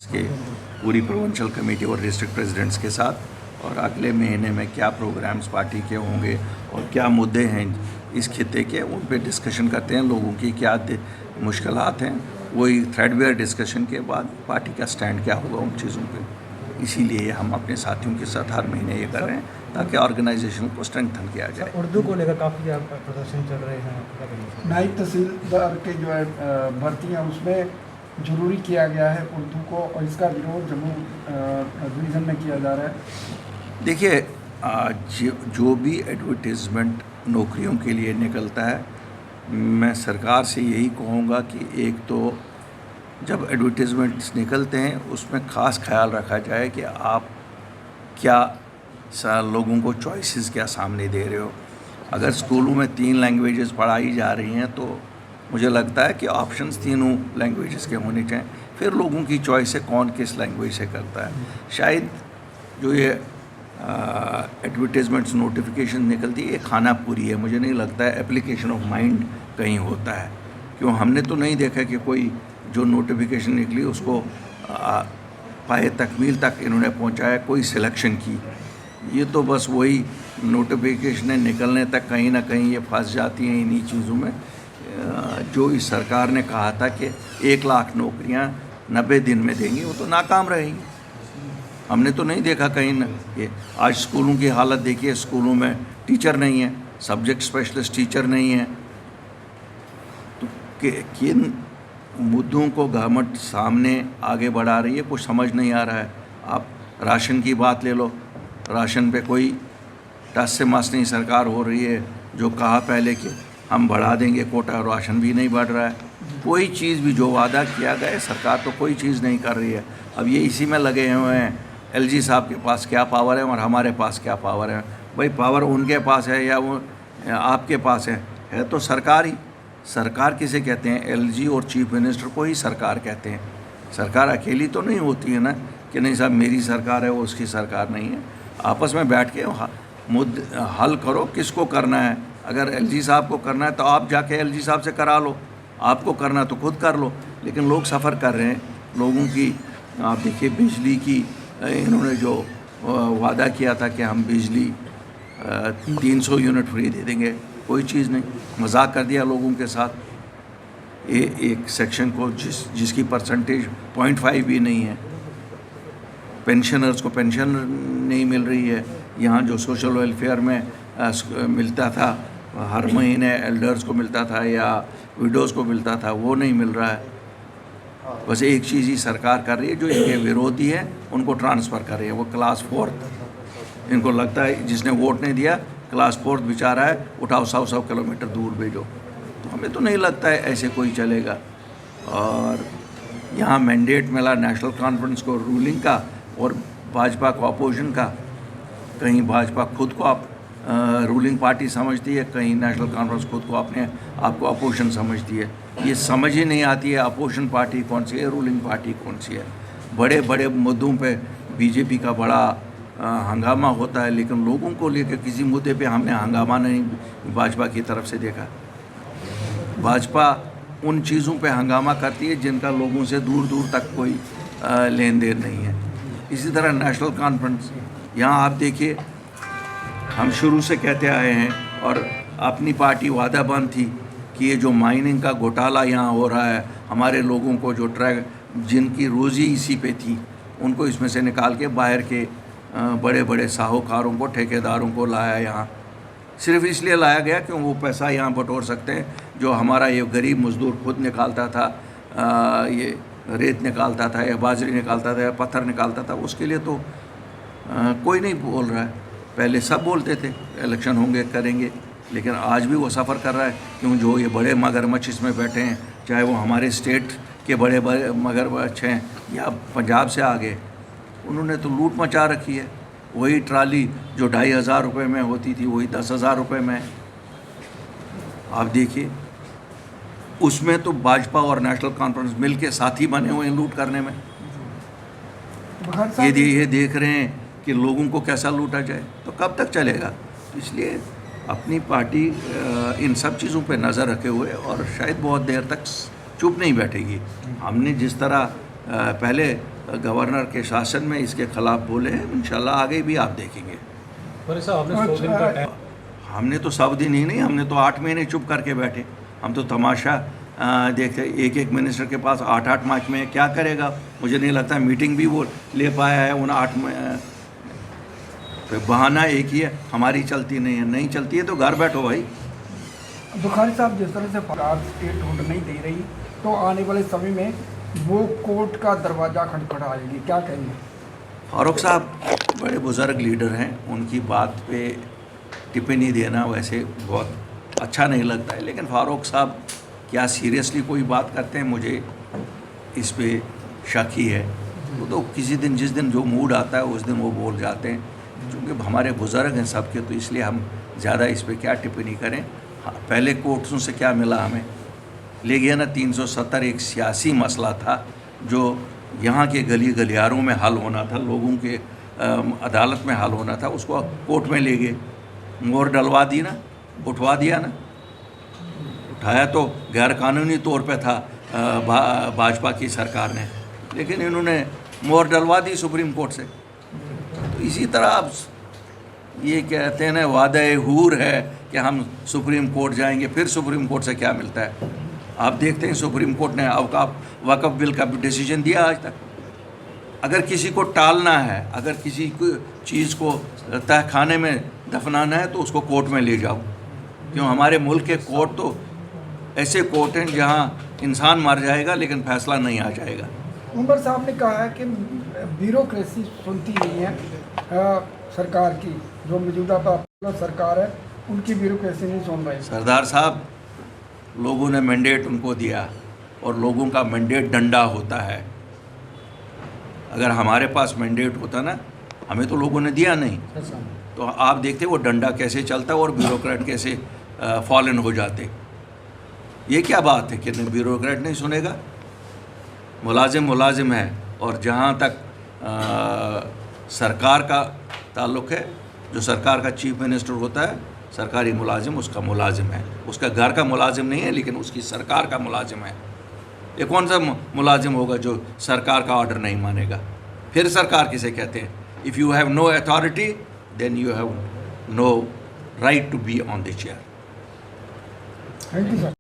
के पूरी provincial committee और डिस्ट्रिक्ट प्रेसिडेंट्स के साथ, और अगले महीने में क्या प्रोग्राम्स पार्टी के होंगे और क्या मुद्दे हैं इस खित्ते के, उन पे डिस्कशन करते हैं। लोगों की क्या मुश्किलात हैं, वही थ्रेडवेयर डिस्कशन के बाद पार्टी का स्टैंड क्या होगा उन चीज़ों पे। इसीलिए हम अपने साथियों के साथ हर महीने ये कर रहे हैं ताकि ऑर्गेनाइजेशन को स्ट्रेंथन किया जाए। उर्दू को लेकर काफ़ी प्रदर्शन चल रहे हैं। नायब तहसीलदार के जो है भर्तियाँ, उसमें ज़रूरी किया गया है उर्दू को, और इसका विरोध जम्मू डिवीज़न में किया जा रहा है। देखिए, जो भी एडवर्टीज़मेंट नौकरियों के लिए निकलता है, मैं सरकार से यही कहूँगा कि एक तो जब एडवर्टीज़मेंट्स निकलते हैं उसमें ख़ास ख्याल रखा जाए कि आप क्या लोगों को चॉइसेस क्या सामने दे रहे हो। अगर स्कूलों में 3 लैंग्वेजेस पढ़ाई जा रही हैं तो मुझे लगता है कि ऑप्शंस तीनों लैंग्वेजेस के होने चाहिए, फिर लोगों की चॉइस है कौन किस लैंग्वेज से करता है। शायद जो ये एडवर्टीज़मेंट्स नोटिफिकेशन निकलती है ये खाना पूरी है, मुझे नहीं लगता है एप्लीकेशन ऑफ माइंड कहीं होता है। क्यों, हमने तो नहीं देखा कि कोई जो नोटिफिकेशन निकली उसको पाए तकमील तक इन्होंने पहुंचाया, कोई सिलेक्शन की। ये तो बस वही नोटिफिकेशन निकलने तक कहीं ना कहीं ये फंस जाती हैं इन्हीं चीज़ों में। जो इस सरकार ने कहा था कि 1 लाख नौकरियां 90 दिन में देंगी, वो तो नाकाम रहेंगी। हमने तो नहीं देखा कहीं न ये। आज स्कूलों की हालत देखिए, स्कूलों में टीचर नहीं है, सब्जेक्ट स्पेशलिस्ट टीचर नहीं है। तो किन मुद्दों को गवर्नमेंट सामने आगे बढ़ा रही है कुछ समझ नहीं आ रहा है। आप राशन की बात ले लो, राशन पे कोई टस से मस नहीं सरकार हो रही है। जो कहा पहले कि हम बढ़ा देंगे कोटा, राशन भी नहीं बढ़ रहा है। कोई चीज़ भी जो वादा किया गया है सरकार तो कोई चीज़ नहीं कर रही है। अब ये इसी में लगे हुए हैं, एलजी साहब के पास क्या पावर है और हमारे पास क्या पावर है। भाई पावर उनके पास है या वो आपके पास है तो सरकार ही। सरकार किसे कहते हैं? एलजी और चीफ मिनिस्टर को ही सरकार कहते हैं। सरकार अकेली तो नहीं होती है ना कि नहीं साहब मेरी सरकार है वो उसकी सरकार नहीं है। आपस में बैठ के हल करो किसको करना है। अगर एलजी साहब को करना है तो आप जाके एलजी साहब से करा लो, आपको करना तो खुद कर लो। लेकिन लोग सफ़र कर रहे हैं, लोगों की आप देखिए बिजली की इन्होंने जो वादा किया था कि हम बिजली 300 यूनिट फ्री दे देंगे, कोई चीज़ नहीं, मजाक कर दिया लोगों के साथ। एक सेक्शन को जिसकी परसेंटेज 0.5 भी नहीं है। पेंशनर्स को पेंशन नहीं मिल रही है। यहाँ जो सोशल वेलफेयर में मिलता था हर महीने, एल्डर्स को मिलता था या विडोज़ को मिलता था, वो नहीं मिल रहा है। बस एक चीज़ ही सरकार कर रही है, जो इनके विरोधी है उनको ट्रांसफ़र कर रही है। वो क्लास 4 इनको लगता है जिसने वोट नहीं दिया क्लास 4 बेचारा है, उठाओ 100 किलोमीटर दूर भेजो। तो हमें तो नहीं लगता है ऐसे कोई चलेगा। और यहाँ मैंडेट मिला नेशनल कॉन्फ्रेंस को रूलिंग का और भाजपा को अपोजिशन का। कहीं भाजपा खुद को आप रूलिंग पार्टी समझती है, कहीं नेशनल कॉन्फ्रेंस खुद को अपने आपको अपोजिशन समझती है। ये समझ ही नहीं आती है अपोजिशन पार्टी कौन सी है, रूलिंग पार्टी कौन सी है। बड़े बड़े मुद्दों पे बीजेपी का बड़ा हंगामा होता है, लेकिन लोगों को लेकर किसी मुद्दे पे हमने हंगामा नहीं भाजपा की तरफ से देखा। भाजपा उन चीज़ों पे हंगामा करती है जिनका लोगों से दूर दूर तक कोई लेन देन नहीं है। इसी तरह नेशनल कॉन्फ्रेंस, यहाँ आप देखिए हम शुरू से कहते आए हैं और अपनी पार्टी वादा बंद थी कि ये जो माइनिंग का घोटाला यहाँ हो रहा है, हमारे लोगों को जो जिनकी रोज़ी इसी पे थी उनको इसमें से निकाल के बाहर के बड़े बड़े साहूकारों को, ठेकेदारों को लाया यहाँ। सिर्फ इसलिए लाया गया कि वो पैसा यहाँ बटोर सकते हैं। जो हमारा ये गरीब मजदूर खुद निकालता था, ये रेत निकालता था या बाजरी निकालता था या पत्थर निकालता था, उसके लिए तो कोई नहीं बोल रहा है। पहले सब बोलते थे इलेक्शन होंगे करेंगे, लेकिन आज भी वो सफ़र कर रहा है। क्यों, जो ये बड़े मगरमच्छ इसमें बैठे हैं, चाहे वो हमारे स्टेट के बड़े बड़े मगरमच्छ हैं या पंजाब से आगे, उन्होंने तो लूट मचा रखी है। वही ट्राली जो 2500 रुपये में होती थी वही 10,000 रुपये में। आप देखिए उसमें तो भाजपा और नेशनल कॉन्फ्रेंस मिल के साथी बने हुए हैं लूट करने में। ये देख रहे हैं कि लोगों को कैसा लूटा जाए, तो कब तक चलेगा। इसलिए अपनी पार्टी इन सब चीज़ों पे नज़र रखे हुए और शायद बहुत देर तक चुप नहीं बैठेगी। हमने जिस तरह पहले गवर्नर के शासन में इसके खिलाफ बोले हैं। इंशाल्लाह आगे भी आप देखेंगे। पर साहब आपने 100 दिन का टाइम, हमने तो सब दिन ही नहीं, हमने तो 8 महीने चुप करके बैठे। हम तो तमाशा देखते, एक मिनिस्टर के पास 8 माह में क्या करेगा। मुझे नहीं लगता मीटिंग भी वो ले पाया है उन 8 में। तो बहाना एक ही है, हमारी चलती नहीं है, नहीं चलती है तो घर बैठो भाई। बुखारी साहब, जिस तरह से फरार स्टेट होल्ड नहीं दे रही तो आने वाले समय में वो कोर्ट का दरवाज़ा खटखटाएगी, क्या कहेंगे? फारूक साहब बड़े बुज़ुर्ग लीडर हैं, उनकी बात पे टिप्पणी देना वैसे बहुत अच्छा नहीं लगता है, लेकिन फारूक साहब क्या सीरियसली कोई बात करते हैं, मुझे इस पे शक ही है। वो तो किसी दिन, जिस दिन जो मूड आता है उस दिन वो बोल जाते हैं। क्योंकि हमारे बुज़ुर्ग हैं सबके, तो इसलिए हम ज़्यादा इस पे क्या टिप्पणी करें। हाँ, पहले कोर्टों से क्या मिला हमें, ले गया ना 370, एक सियासी मसला था जो यहाँ के गली गलियारों में हल होना था, लोगों के अदालत में हल होना था, उसको कोर्ट में ले गए, मोहर डलवा दी ना, उठवा दिया ना। उठाया तो गैर कानूनी तौर पे था भाजपा की सरकार ने, लेकिन इन्होंने मोहर डलवा दी सुप्रीम कोर्ट से। तो इसी तरह अब ये कहते हैं ना, वादे हूर है कि हम सुप्रीम कोर्ट जाएंगे, फिर सुप्रीम कोर्ट से क्या मिलता है। आप देखते हैं सुप्रीम कोर्ट ने वक़्फ़ बिल का डिसीजन दिया आज तक। अगर किसी को टालना है, अगर किसी को चीज़ को तहखाने में दफनाना है तो उसको कोर्ट में ले जाओ। क्यों, हमारे मुल्क के कोर्ट तो ऐसे कोर्ट हैं जहां इंसान मर जाएगा लेकिन फैसला नहीं आ जाएगा। उमर साहब ने कहा है कि ब्यूरोक्रेसी सुनती नहीं है सरकार की, जो मौजूदा सरकार है उनकी ब्यूरोक्रेसी नहीं सुन रही। सरदार साहब, लोगों ने मैंडेट उनको दिया और लोगों का मैंडेट डंडा होता है। अगर हमारे पास मैंडेट होता ना, हमें तो लोगों ने दिया नहीं, तो आप देखते वो डंडा कैसे चलता और ब्यूरोक्रेट कैसे फॉलन हो जाते। ये क्या बात है कि ब्यूरोक्रेट नहीं सुनेगा। मुलाजिम है, और जहाँ तक सरकार का ताल्लुक़ है, जो सरकार का चीफ मिनिस्टर होता है, सरकारी मुलाजिम उसका मुलाजिम है, उसका घर का मुलाजिम नहीं है, लेकिन उसकी सरकार का मुलाजिम है। ये कौन सा मुलाजिम होगा जो सरकार का ऑर्डर नहीं मानेगा? फिर सरकार किसे कहते हैं? If you have no authority then you have no right to be on the chair. Thank you sir.